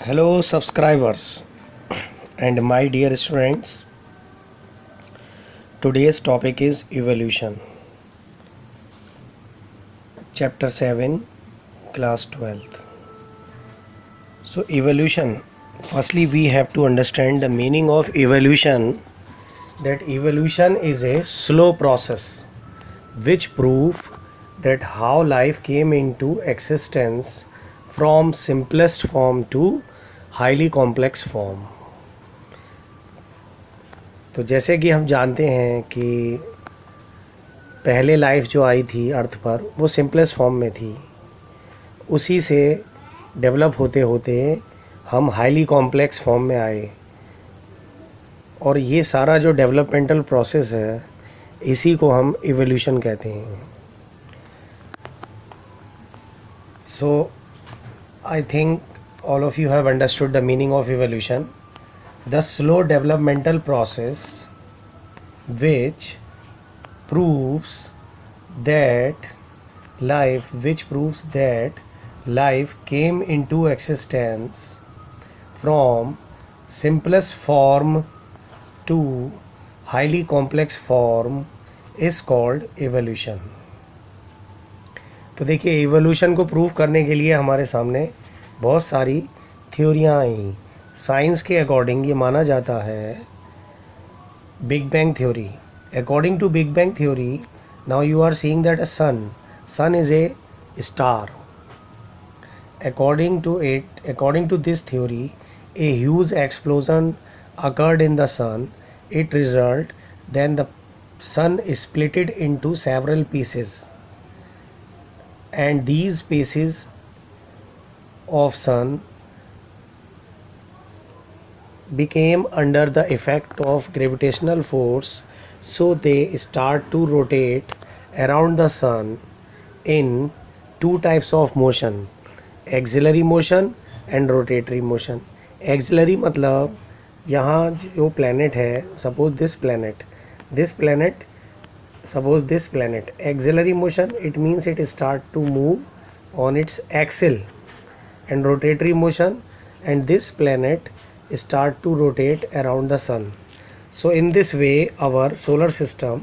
Hello, subscribers, and my dear students. Today's topic is evolution, chapter 7, class 12th. So, evolution, firstly, we have to understand the meaning of evolution, that evolution is a slow process which proves that how life came into existence from simplest form to highly complex form. तो जैसे कि हम जानते हैं कि पहले life जो आई थी अर्थ पर वो सिंपलेस्ट फॉर्म में थी, उसी से डेवलप होते होते हम हाईली कॉम्प्लेक्स फॉर्म में आए, और ये सारा जो डेवलपमेंटल प्रोसेस है इसी को हम इवोल्यूशन कहते हैं. So I think all of you have understood the meaning of evolution, the slow developmental process which proves that life came into existence from simplest form to highly complex form is called evolution. तो देखिए, evolution को prove करने के लिए हमारे सामने बहुत सारी थ्योरियाँ आई. साइंस के अकॉर्डिंग ये माना जाता है big bang theory. According to big bang theory, now you are seeing that a sun is a star. According to this theory, a huge explosion occurred in the sun. It result then the sun split it into several pieces, and these pieces of sun became under the effect of gravitational force, so they start to rotate around the sun in two types of motion, axillary motion and rotatory motion. Axillary मतलब यहाँ जो planet है, suppose this planet axillary motion, it means it start to move on its axle. And rotatory motion, and this planet start to rotate around the sun. So in this way our solar system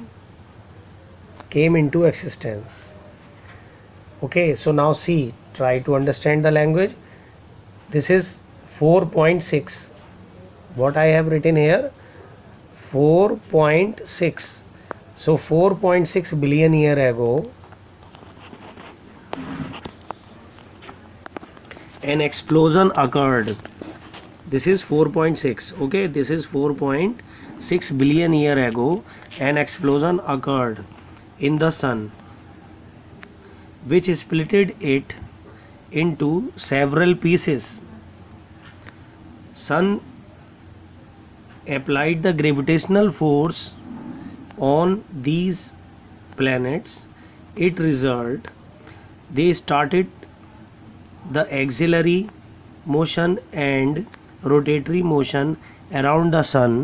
came into existence. Okay, so now see, try to understand the language. This is 4.6. What I have written here, 4.6. So 4.6 billion year ago an explosion occurred. This is 4.6. Okay, this is 4.6 billion year ago an explosion occurred in the sun, which splitted it into several pieces. Sun applied the gravitational force on these planets. It result they started the auxiliary motion and rotatory motion around the sun.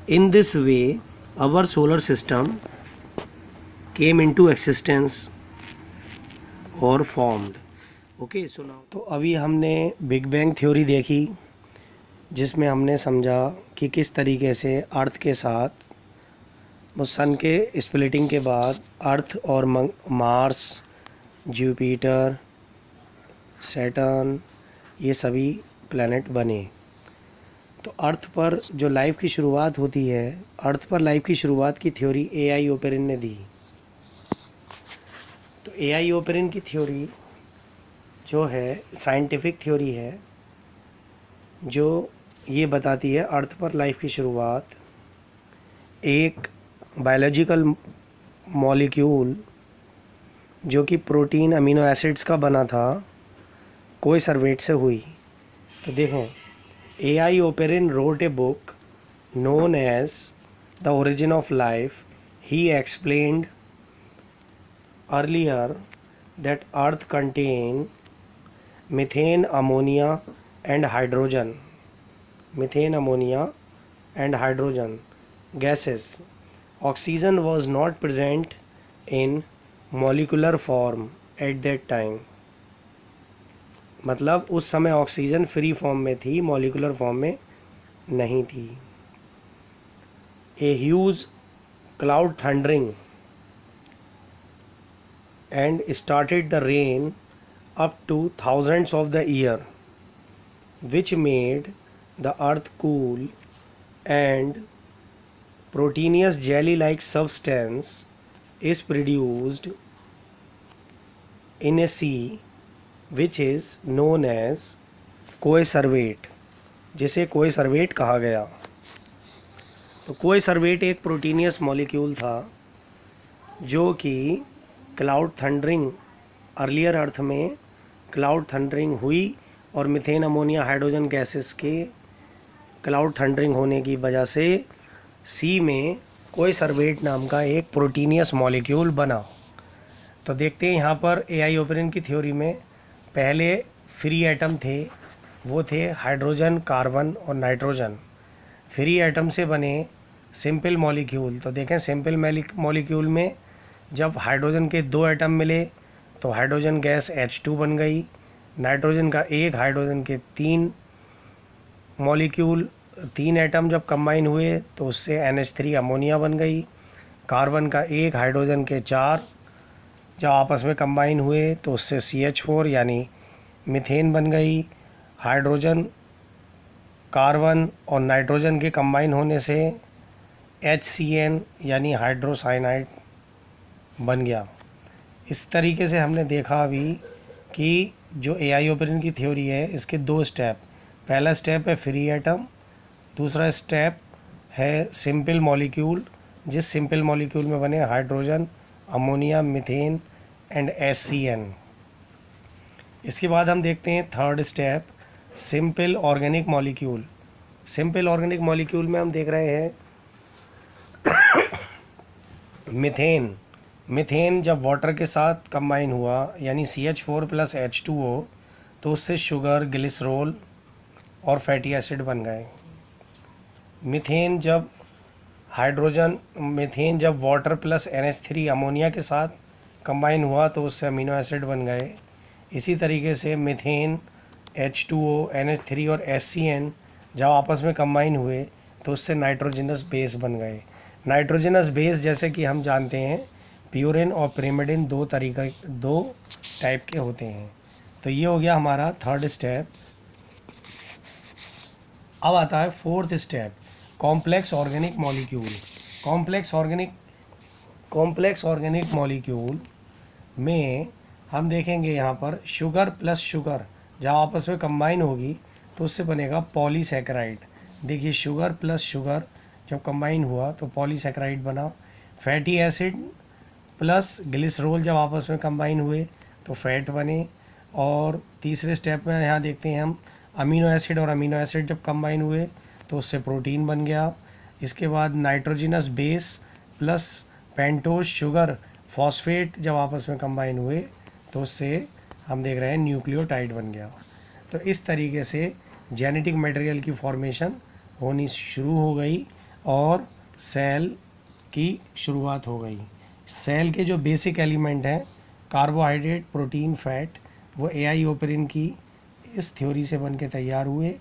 In this way our solar system came into existence or formed. Okay, so now तो अभी हमने big bang theory देखी, जिसमें हमने समझा कि किस तरीके से अर्थ के साथ वो सन के स्प्लिटिंग के बाद अर्थ और मार्स, जुपिटर, सैटर्न, ये सभी प्लैनेट बने. तो अर्थ पर जो लाइफ की शुरुआत होती है, अर्थ पर लाइफ की शुरुआत की थ्योरी ए.आई. ओपेरिन ने दी. तो ए.आई. ओपेरिन की थ्योरी जो है साइंटिफिक थ्योरी है, जो ये बताती है अर्थ पर लाइफ की शुरुआत एक बायोलॉजिकल मॉलिक्यूल जो कि प्रोटीन अमीनो एसिड्स का बना था, कोई सर्वेट से हुई. तो देखें, A.I. Operin wrote a book known as The Origin of Life. He explained earlier that Earth contained methane, ammonia and hydrogen gases. Oxygen was not present in molecular form at that time. मतलब उस समय oxygen free form में थी, molecular form में नहीं थी। A huge cloud thundering and started the rain up to thousands of the year, which made the earth cool, and proteinous jelly-like substance is produced in a sea which is known as कोएसर्वेट, जिसे कोएसर्वेट कहा गया। तो कोएसर्वेट एक proteinaceous molecule था जो कि cloud thundering, earlier अर्थ में cloud thundering हुई और मीथेन अमोनिया हाइड्रोजन गैसेस के क्लाउड थंडरिंग होने की वजह से सी में कोएसर्वेट नाम का एक प्रोटीनियस मॉलिक्यूल बना। तो देखते हैं यहाँ पर एआई ओपेरिन की थ्योरी में पहले फ्री एटम थे, वो थे हाइड्रोजन, कार्बन और नाइट्रोजन। फ्री एटम से बने सिंपल मॉलिक्यूल। तो देखें सिंपल मॉलिक्यूल में जब हाइड्रोजन के 2 एटम मिले तो हाइड्रोजन गैस H2 बन गई। नाइट्रोजन का एक, हाइड्रोजन के 3 मॉलिक्यूल, 3 एटम जब कंबाइन हुए तो उससे NH3 अमोनिया बन गई। कार्बन का एक, हाइड्रोजन के 4 जब आपस में कंबाइन हुए तो उससे CH4 यानी मीथेन बन गई। हाइड्रोजन, कार्बन और नाइट्रोजन के कंबाइन होने से HCN यानी हाइड्रोसाइनाइड बन गया। इस तरीके से हमने देखा अभी कि जो एआई ओपेरिन की थ्योरी है इसके 2 स्टेप। पहला स्टेप है फ्री एटम, दूसरा स्टेप है सिंपल मॉलिक्यूल, जिस सिंपल मॉलिक्यूल में बने hydrogen, ammonia, methane and HCN। इसके बाद हम देखते हैं third step, simple organic molecule. Simple organic molecule में हम देख रहे हैं मीथेन जब वाटर के साथ कंबाइन हुआ यानी CH4 + H2O तो उससे शुगर, ग्लिसरॉल और फैटी एसिड बन गए। मीथेन जब वाटर + NH3 अमोनिया के साथ कंबाइन हुआ तो उससे अमीनो एसिड बन गए। इसी तरीके से मीथेन, H2O, NH3 और HCN जब आपस में कंबाइन हुए तो उससे नाइट्रोजनस बेस बन गए। नाइट्रोजनस बेस जैसे कि हम जानते हैं प्यूरिन और पिरिमिडिन 2 टाइप के होते हैं। तो ये हो गया हमारा थर्ड स्टेप। अब आता है fourth step, complex organic molecule. Complex organic molecule में हम देखेंगे यहाँ पर शुगर प्लस शुगर जब आपस में कंबाइन होगी तो उससे बनेगा पॉलीसैकेराइड। देखिए शुगर प्लस शुगर जब कंबाइन हुआ तो पॉलीसैकेराइड बना। फैटी एसिड प्लस ग्लिसरॉल जब आपस में कंबाइन हुए तो फैट बने। और तीसरे स्टेप में यहाँ देखते हैं हम अमीनो एसिड और अमीनो एसिड जब कंबाइन हुए तो उससे प्रोटीन बन गया। इसके बाद nitrogenous base plus pentose sugar phosphate जब आपस में कंबाइन हुए तो उससे हम देख रहे हैं न्यूक्लियोटाइड बन गया। तो इस तरीके से जेनेटिक मटेरियल की फॉर्मेशन होनी शुरू हो गई और सेल की शुरुआत हो गई। सेल के जो बेसिक एलिमेंट हैं कार्बोहाइड्रेट, प्रोटीन, फैट, वो एआई ओपेरिन की इस थ्योरी से बन के तैयार हुए।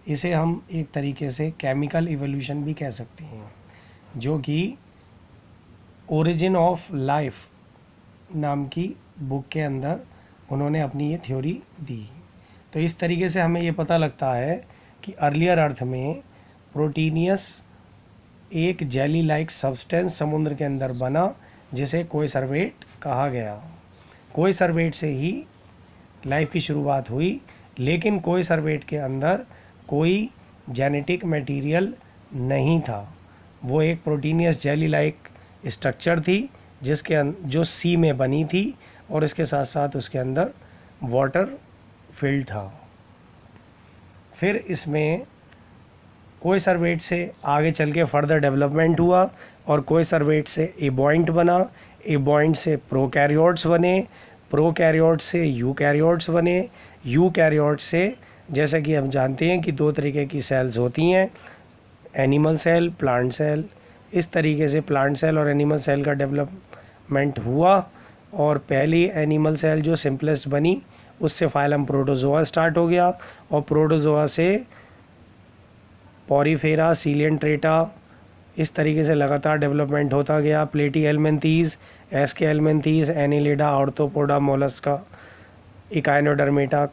इसे हम एक तरीके से केमिकल इवोल्यूशन भी कह सकते हैं, जो कि ओरिजिन ऑफ लाइफ नाम की बुक के अंदर उन्होंने अपनी ये थ्योरी दी। तो इस तरीके से हमें ये पता लगता है कि अर्लियर अर्थ में प्रोटीनियस एक जेली लाइक सब्सटेंस समुद्र के अंदर बना जिसे कोएसर्वेट कहा गया। कोएसर्वेट से ही लाइफ की शुरुआत हुई, लेकिन कोएसर्वेट के अंदर कोई जेनेटिक मटेरियल नहीं था। वो एक प्रोटीनियस जेली लाइक स्ट्रक्चर थी जो सी में बनी थी और इसके साथ साथ उसके अंदर वाटर फिल्ड था। फिर इसमें कोएसर्वेट से आगे चल के फर्दर डेवलपमेंट हुआ और कोएसर्वेट से एबॉइंट बना, एबॉइंट से प्रोकैरियोट्स बने, प्रोकैरियोट से यूकैरियोट्स बने, यूकैरियोट से जैसा कि हम जानते हैं कि 2 तरीके की सेल्स होती हैं, एनिमल सेल, प्लांट सेल। इस तरीके से प्लांट सेल और एनिमल सेल का डेवलपमेंट हुआ और पहली एनिमल सेल जो सिंपलेस्ट बनी उससे फाइलम प्रोटोजोआ स्टार्ट हो गया और प्रोटोजोआ से पॉरीफेरा, सीलियंट्रेटा, इस तरीके से लगातार डेवलपमेंट होता गया। Platyhelminthes, Aschelminthes, Annelida, Arthropoda, Mollusca, Echinodermata,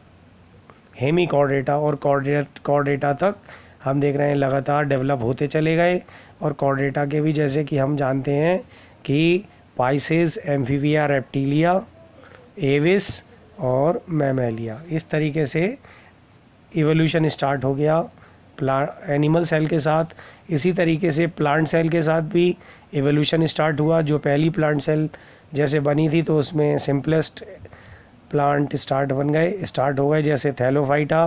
Hemichordata और कॉर्डेटा तक हम देख रहे हैं लगातार डेवलप होते चले गए। और कॉर्डेटा के भी जैसे कि हम जानते हैं कि पाइसेस, एम्फीबिया, रेप्टिलिया, एविस और मैमेलिया, इस तरीके से इवोल्यूशन स्टार्ट हो गया एनिमल सेल के साथ। इसी तरीके से प्लांट सेल के साथ भी इवोल्यूशन स्टार्ट हुआ। जो पहली प्लांट सेल जैसे बनी थी तो उसमें सिंपलेस्ट प्लांट स्टार्ट हो गए, जैसे थैलोफाइटा,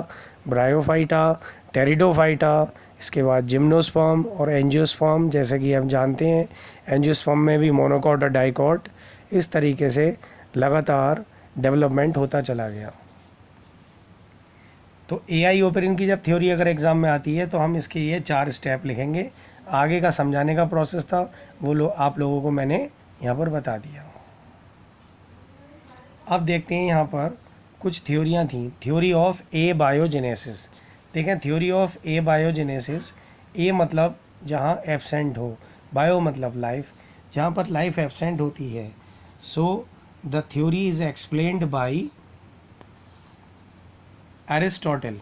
ब्रायोफाइटा, टेरिडोफाइटा, इसके बाद जिम्नोस्पर्म और एंजियोस्पर्म, जैसे कि हम जानते हैं एंजियोस्पर्म में भी मोनोकॉट और डाइकॉट। इस तरीके से लगातार डेवलपमेंट होता चला गया। तो एआई ओपेरिन की जब थ्योरी अगर एग्ज़ाम में आती है तो हम इसके ये 4 स्टेप लिखेंगे। आगे का समझाने का प्रोसेस था वो आप लोगों को मैंने यहाँ पर बता दिया। अब देखते हैं यहाँ पर कुछ थ्योरियाँ थी। Theory of A biogenesis. देखें, थ्योरी ऑफ ए बायोजेनेसिस, ए मतलब जहाँ एब्सेंट हो, बायो मतलब लाइफ, जहाँ पर लाइफ एब्सेंट होती है। So the theory is explained by Aristotle.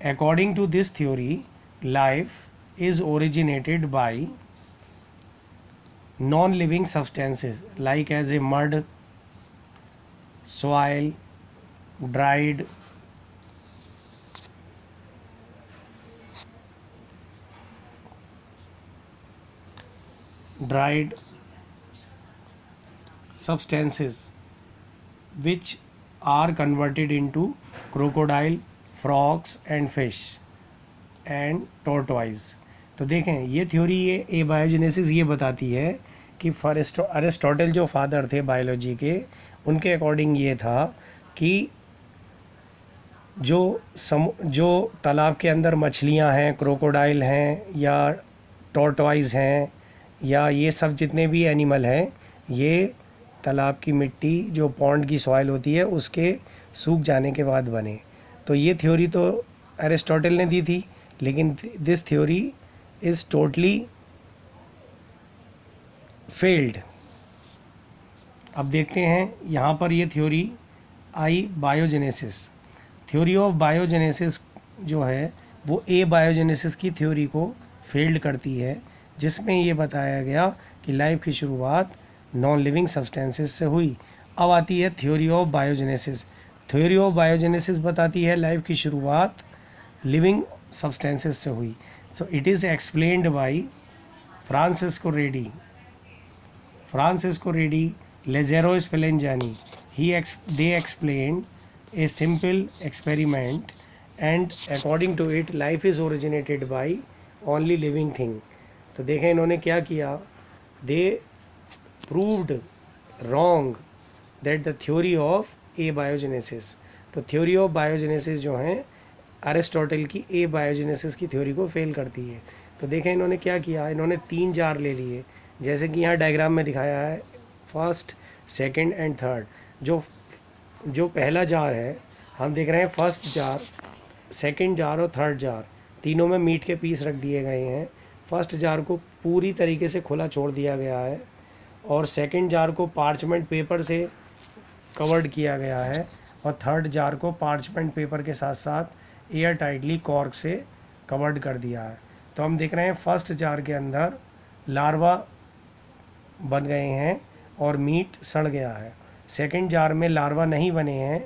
According to this theory, life is originated by non-living substances like as a mud, soil, dried substances which are converted into crocodile, frogs and fish and tortoise। तो देखें, ये theory, ये ए biogenesis ये बताती है कि Aristotle जो father थे बायोलॉजी के, उनके अकॉर्डिंग ये था कि जो तालाब के अंदर मछलियां हैं, क्रोकोडाइल हैं या टॉर्टवाइज हैं या ये सब जितने भी एनिमल हैं, ये तालाब की मिट्टी जो पॉन्ड की सॉइल होती है उसके सूख जाने के बाद बने। तो ये थ्योरी तो अरिस्टोटल ने दी थी, लेकिन this theory is totally failed. अब देखते हैं यहाँ पर ये theory I biogenesis. Theory of biogenesis जो है वो ए बायोजेनेसिस की थ्योरी को फेल्ड करती है, जिसमें ये बताया गया कि लाइफ की शुरुआत नॉन लिविंग सब्सटेंसेस से हुई। अब आती है theory of biogenesis. Theory of biogenesis बताती है लाइफ की शुरुआत लिविंग सब्सटेंसेस से हुई। So it is explained by Francesco Redi, Lazzaro Spallanzani. They explained a simple experiment and according to it life is originated by only living thing। तो देखें इन्होंने क्या किया, they proved wrong that the theory of abiogenesis। तो theory of biogenesis जो है Aristotle की ए biogenesis की थ्योरी को फेल करती है। तो देखें इन्होंने क्या किया, इन्होंने 3 जार ले लिए, जैसे कि यहाँ डायग्राम में दिखाया है, फर्स्ट, सेकंड एंड थर्ड। जो पहला जार है हम देख रहे हैं, फर्स्ट जार, सेकंड जार और थर्ड जार, तीनों में मीट के पीस रख दिए गए हैं। फर्स्ट जार को पूरी तरीके से खुला छोड़ दिया गया है और सेकंड जार को पार्चमेंट पेपर से कवर्ड किया गया है और थर्ड जार को पार्चमेंट पेपर के साथ साथ एयर टाइटली कॉर्क से कवर्ड कर दिया है। तो हम देख रहे हैं फर्स्ट जार के अंदर लार्वा बन गए हैं और मीट सड़ गया है। सेकंड जार में लार्वा नहीं बने हैं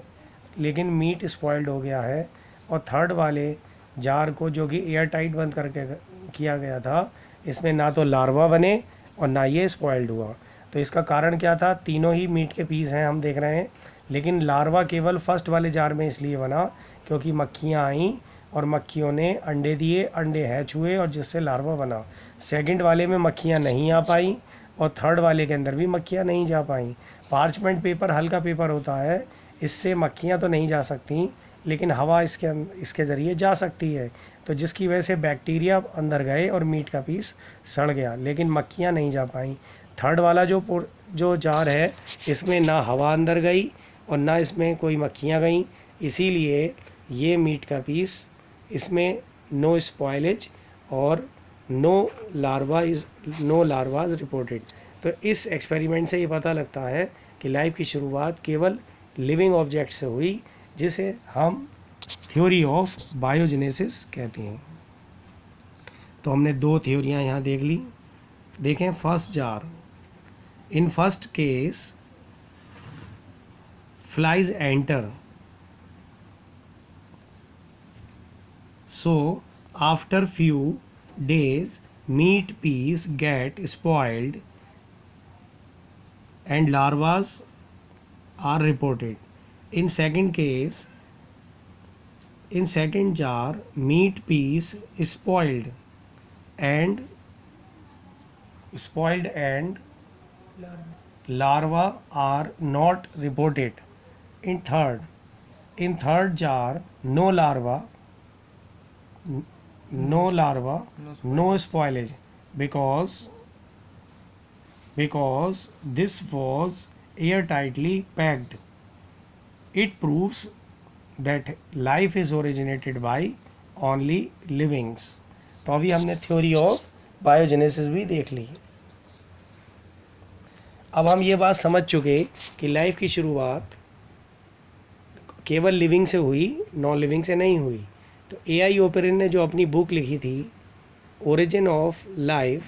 लेकिन मीट स्पॉइल्ड हो गया है। और थर्ड वाले जार को, जो कि एयर टाइट बंद करके किया गया था, इसमें ना तो लार्वा बने और ना ये स्पॉइल्ड हुआ। तो इसका कारण क्या था, तीनों ही मीट के पीस हैं हम देख रहे हैं, लेकिन लार्वा केवल फर्स्ट वाले जार में इसलिए बना क्योंकि मक्खियाँ आईं और मक्खियों ने अंडे दिए, अंडे हैच हुए और जिससे लार्वा बना। सेकंड वाले में मक्खियाँ नहीं आ पाई और थर्ड वाले के अंदर भी मक्खियाँ नहीं जा पाई। पार्चमेंट पेपर हल्का पेपर होता है, इससे मक्खियाँ तो नहीं जा सकती लेकिन हवा इसके ज़रिए जा सकती है, तो जिसकी वजह से बैक्टीरिया अंदर गए और मीट का पीस सड़ गया, लेकिन मक्खियाँ नहीं जा पाई। थर्ड वाला जो जार है, इसमें ना हवा अंदर गई और ना इसमें कोई मक्खियाँ गईं, इसीलिए ये मीट का पीस, इसमें नो स्पॉइलेज और नो लार्वा रिपोर्टेड। तो इस एक्सपेरिमेंट से ये पता लगता है कि लाइफ की शुरुआत केवल लिविंग ऑब्जेक्ट से हुई, जिसे हम थ्योरी ऑफ बायोजेनेसिस कहते हैं। तो हमने दो थ्योरियाँ यहाँ देख ली। देखें first jar, in first case flies enter, so after few days meat piece get spoiled and larvas are reported. In second case, in second jar, meat piece spoiled and larva are not reported. In third jar, no larva, no spoilage, because this was airtightly packed. It proves that life is originated by only livings. तो अभी हमने theory of biogenesis भी देख ली। अब हम ये बात समझ चुके कि लाइफ की शुरुआत केवल लिविंग से हुई, नॉन लिविंग से नहीं हुई। तो ए.आई. ओपेरिन ने जो अपनी बुक लिखी थी origin of life,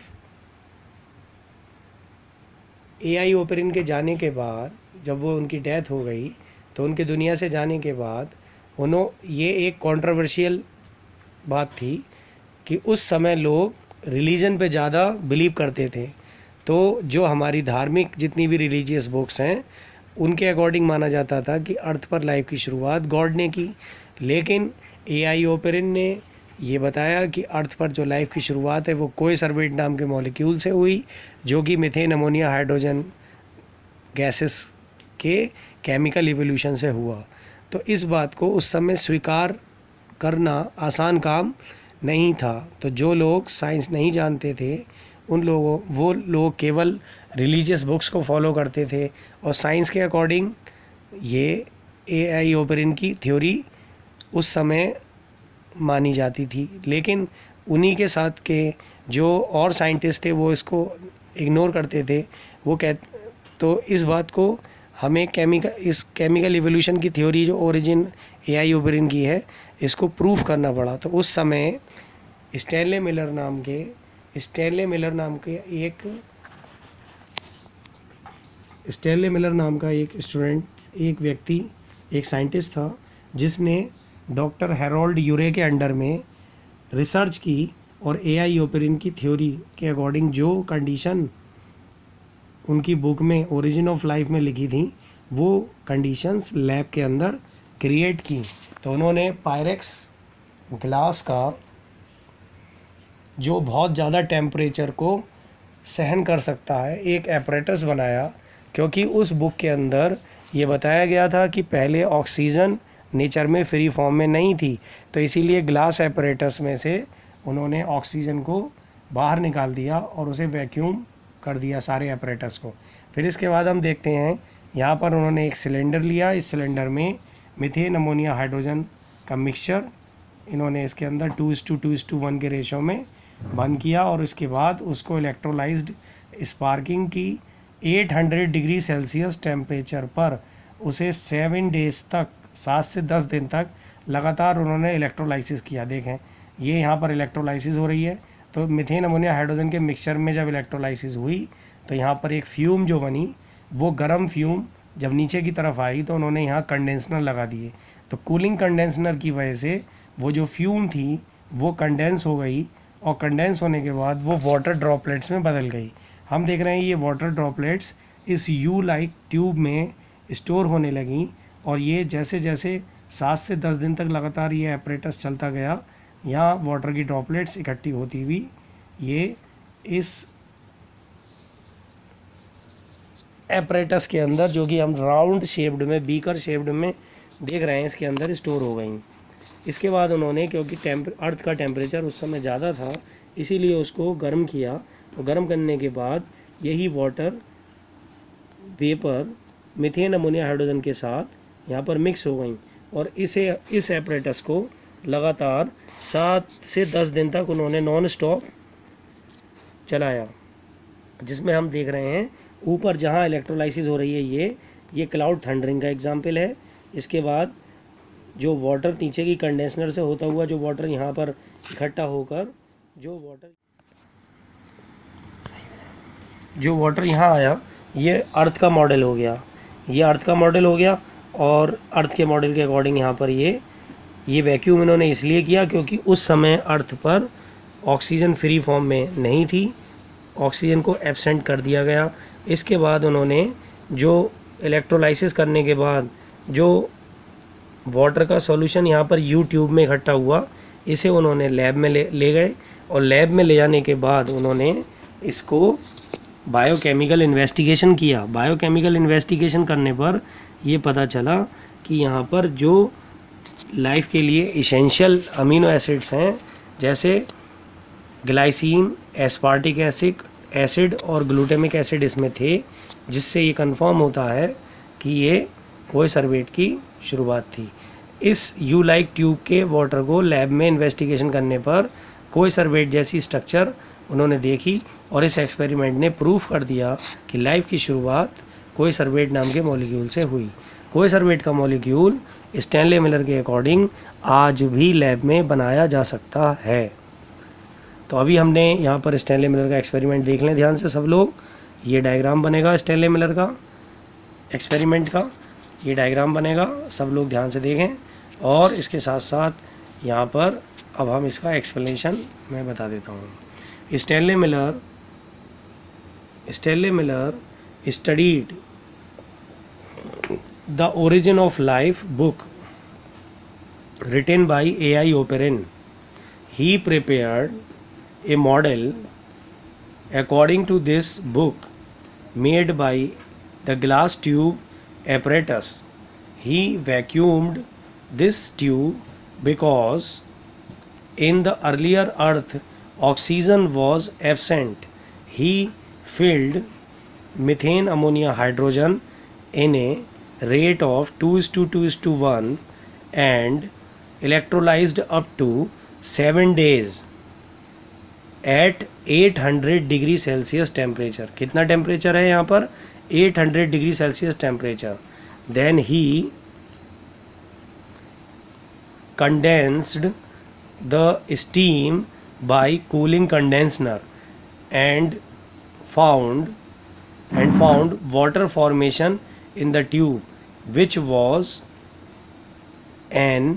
AI. Oparin के जाने के बाद, जब वो उनकी डेथ हो गई, तो उनके दुनिया से जाने के बाद ये एक कंट्रोवर्शियल बात थी कि उस समय लोग रिलीजन पे ज़्यादा बिलीव करते थे। तो जो हमारी धार्मिक जितनी भी रिलीजियस बुक्स हैं, उनके अकॉर्डिंग माना जाता था कि अर्थ पर लाइफ की शुरुआत गॉड ने की। लेकिन ए.आई. ओपेरिन ने ये बताया कि अर्थ पर जो लाइफ की शुरुआत है वो कोएसर्वेट नाम के मॉलिक्यूल से हुई, जो कि मीथेन, अमोनिया, हाइड्रोजन गैसेस के केमिकल इवोल्यूशन से हुआ। तो इस बात को उस समय स्वीकार करना आसान काम नहीं था। तो जो लोग साइंस नहीं जानते थे, वो लोग केवल रिलीजियस बुक्स को फॉलो करते थे और साइंस के अकॉर्डिंग ये ए.आई. ओपेरिन की थ्योरी उस समय मानी जाती थी। लेकिन उन्हीं के साथ के जो और साइंटिस्ट थे वो इसको इग्नोर करते थे। तो इस बात को हमें केमिकल इवोल्यूशन की थ्योरी जो ओरिजिन ए.आई. ओपेरिन की है, इसको प्रूफ करना पड़ा। तो उस समय स्टैनले मिलर नाम का एक स्टूडेंट, एक व्यक्ति, एक साइंटिस्ट था, जिसने डॉक्टर हैरोल्ड यूरे के अंडर में रिसर्च की और ए.आई. ओपेरिन की थ्योरी के अकॉर्डिंग जो कंडीशन उनकी बुक में ओरिजिन ऑफ लाइफ में लिखी थी, वो कंडीशंस लैब के अंदर क्रिएट की। तो उन्होंने पायरेक्स ग्लास का, जो बहुत ज़्यादा टेम्परेचर को सहन कर सकता है, एक एपरेटस बनाया। क्योंकि उस बुक के अंदर ये बताया गया था कि पहले ऑक्सीजन नेचर में फ्री फॉर्म में नहीं थी, तो इसीलिए ग्लास एपरेटस में से उन्होंने ऑक्सीजन को बाहर निकाल दिया और उसे वैक्यूम कर दिया सारे एपरेटस को। फिर इसके बाद हम देखते हैं यहाँ पर उन्होंने एक सिलेंडर लिया। इस सिलेंडर में मीथेन, अमोनिया, हाइड्रोजन का मिक्सचर इन्होंने इसके अंदर 2:2:1 के रेशो में बंद किया और उसके बाद उसको इलेक्ट्रोलाइज्ड स्पार्किंग की 800 डिग्री सेल्सियस टेम्परेचर पर उसे 7 डेज तक, 7 से 10 दिन तक लगातार उन्होंने इलेक्ट्रोलाइसिस किया। देखें ये यहाँ पर इलेक्ट्रोलाइसिस हो रही है। तो मीथेन, अमोनिया, हाइड्रोजन के मिक्सचर में जब इलेक्ट्रोलाइसिस हुई तो यहाँ पर एक फ्यूम जो बनी, वो गर्म फ्यूम जब नीचे की तरफ आई तो उन्होंने यहाँ कंडेंसर लगा दिए। तो कूलिंग कंडेंसर की वजह से वो जो फ्यूम थी वो कंडेंस हो गई और कंडेंस होने के बाद वो वाटर ड्रॉपलेट्स में बदल गई। हम देख रहे हैं ये वाटर ड्रॉपलेट्स इस यू लाइक ट्यूब में स्टोर होने लगी और ये जैसे जैसे 7 से 10 दिन तक लगातार ये एपरेटस चलता गया, यहाँ वाटर की ड्रॉपलेट्स इकट्ठी होती हुई ये इस एपरेटस के अंदर, जो कि हम राउंड शेप्ड में, बीकर शेप्ड में देख रहे हैं, इसके अंदर स्टोर हो गई। इसके बाद उन्होंने, क्योंकि अर्थ का टेम्परेचर उस समय ज़्यादा था, इसीलिए उसको गर्म किया और गर्म करने के बाद यही water vapour methane ammonia hydrogen के साथ यहाँ पर मिक्स हो गई और इस एपरेटस को लगातार 7 से 10 दिन तक उन्होंने नॉन स्टॉप चलाया, जिसमें हम देख रहे हैं ऊपर जहाँ इलेक्ट्रोलाइसिस हो रही है ये क्लाउड थंडरिंग का एग्जाम्पल है। इसके बाद जो वाटर नीचे की कंडेंसर से होता हुआ जो वाटर यहाँ पर इकट्ठा होकर जो वाटर यहाँ आया, ये अर्थ का मॉडल हो गया, ये अर्थ का मॉडल हो गया। और अर्थ के मॉडल के अकॉर्डिंग यहाँ पर ये वैक्यूम इन्होंने इसलिए किया क्योंकि उस समय अर्थ पर ऑक्सीजन फ्री फॉर्म में नहीं थी, ऑक्सीजन को एब्सेंट कर दिया गया। इसके बाद उन्होंने जो इलेक्ट्रोलाइसिस करने के बाद जो वाटर का सॉल्यूशन यहाँ पर यू ट्यूब में इकट्ठा हुआ, इसे उन्होंने लैब में ले गए और लैब में ले जाने के बाद उन्होंने इसको बायोकेमिकल इन्वेस्टिगेशन किया। बायोकेमिकल इन्वेस्टिगेशन करने पर ये पता चला कि यहाँ पर जो लाइफ के लिए इसेंशियल अमीनो एसिड्स हैं, जैसे ग्लाइसिन, एस्पार्टिक एसिड और ग्लूटामिक एसिड इसमें थे, जिससे ये कंफर्म होता है कि ये कोएसरवेट की शुरुआत थी। इस यू लाइक ट्यूब के वाटर को लैब में इन्वेस्टिगेशन करने पर कोएसरवेट जैसी स्ट्रक्चर उन्होंने देखी और इस एक्सपेरिमेंट ने प्रूफ कर दिया कि लाइफ की शुरुआत कोएसरवेट नाम के मॉलिक्यूल से हुई। कोएसरवेट का मॉलिक्यूल स्टैनले मिलर के अकॉर्डिंग आज भी लैब में बनाया जा सकता है। तो अभी हमने यहाँ पर स्टैनले मिलर का एक्सपेरिमेंट देख लें ध्यान से सब लोग। ये डायग्राम बनेगा स्टैनले मिलर का एक्सपेरिमेंट का, ये डायग्राम बनेगा, सब लोग ध्यान से देखें। और इसके साथ साथ यहाँ पर अब हम इसका एक्सप्लेनेशन मैं बता देता हूँ। Stanley Miller studied the origin of life book written by A.I. Operin. He prepared a model according to this book made by the glass tube apparatus. He vacuumed this tube because in the earlier earth oxygen was absent. He filled methane ammonia hydrogen in a rate of 2:2:1 and electrolyzed up to 7 days at 800 degree Celsius temperature. कितना temperature है यहाँ पर? 800 degree Celsius temperature. Then he condensed the steam by cooling condenser and found water formation in the tube, which was an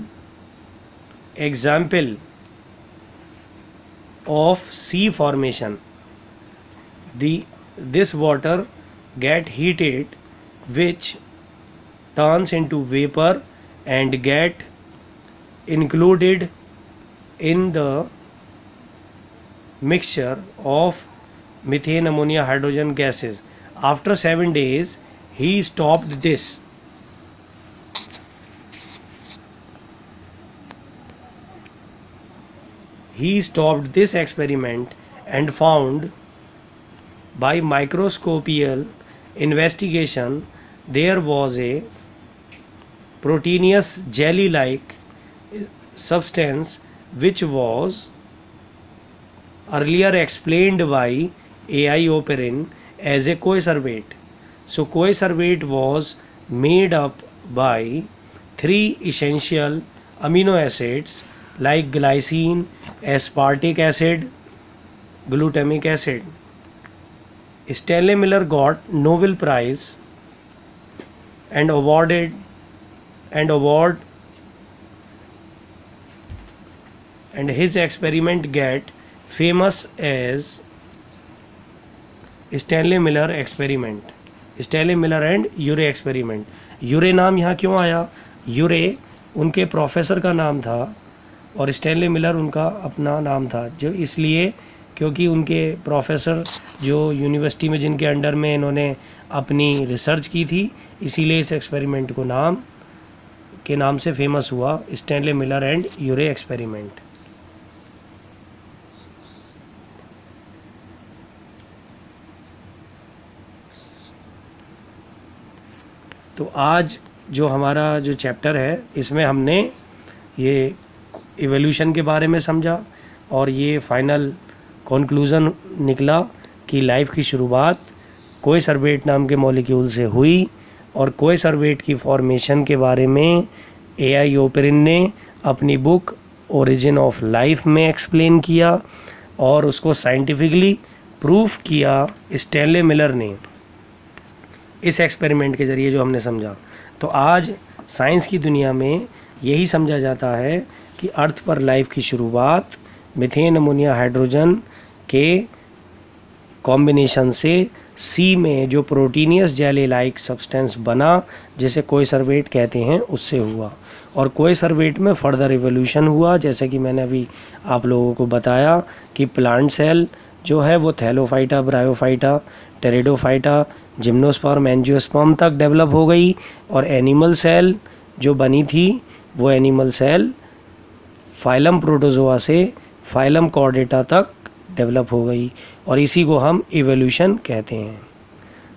example of sea formation. This water get heated, which turns into vapor and get included in the mixture of methane ammonia hydrogen gases. After 7 days he stopped this. He stopped this experiment and found by microscopical investigation there was a proteinous jelly-like substance which was earlier explained by A.I. Operin as a coeservate. So coeservate was made up by 3 essential amino acids like glycine, aspartic acid, glutamic acid. Stanley Miller got Nobel Prize and award and his experiment get famous as Stanley Miller experiment, Stanley Miller and Urey experiment. Urey नाम यहाँ क्यों आया? यूरे उनके professor का नाम था और Stanley Miller उनका अपना नाम था, जो इसलिए क्योंकि उनके प्रोफेसर जो यूनिवर्सिटी में जिनके अंडर में इन्होंने अपनी रिसर्च की थी, इसीलिए इस एक्सपेरिमेंट को नाम से फेमस हुआ Stanley Miller and Urey experiment. तो आज जो हमारा जो चैप्टर है इसमें हमने ये इवोल्यूशन के बारे में समझा और ये फाइनल कंक्लूज़न निकला कि लाइफ की शुरुआत कोएसरवेट नाम के मॉलिक्यूल से हुई और कोएसरवेट की फॉर्मेशन के बारे में A.I. ओपेरिन ने अपनी बुक ओरिजिन ऑफ लाइफ में एक्सप्लेन किया और उसको साइंटिफिकली प्रूफ किया स्टैनले मिलर ने इस एक्सपेरिमेंट के ज़रिए जो हमने समझा। तो आज साइंस की दुनिया में यही समझा जाता है कि अर्थ पर लाइफ की शुरुआत मीथेन अमोनिया हाइड्रोजन के कॉम्बिनेशन से सी में जो प्रोटीनियस जेली लाइक सब्सटेंस बना जिसे कोएसरवेट कहते हैं उससे हुआ और कोएसरवेट में फर्दर इवोल्यूशन हुआ, जैसे कि मैंने अभी आप लोगों को बताया कि प्लांट सेल जो है वो Thallophyta, bryophyta, pteridophyta, gymnosperm, angiosperm तक डेवलप हो गई और एनिमल सेल जो बनी थी वो एनिमल सेल फाइलम प्रोटोजोआ से फाइलम कॉर्डेटा तक डेवलप हो गई और इसी को हम इवोल्यूशन कहते हैं।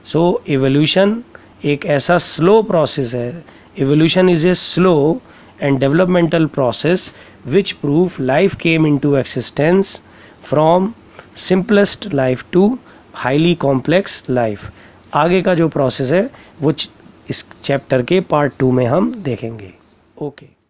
सो इवोल्यूशन एक ऐसा स्लो प्रोसेस है, evolution is a slow and developmental process which proof life came into existence from simplest life to highly complex life. आगे का जो प्रोसेस है वो इस चैप्टर के पार्ट 2 में हम देखेंगे। ओके।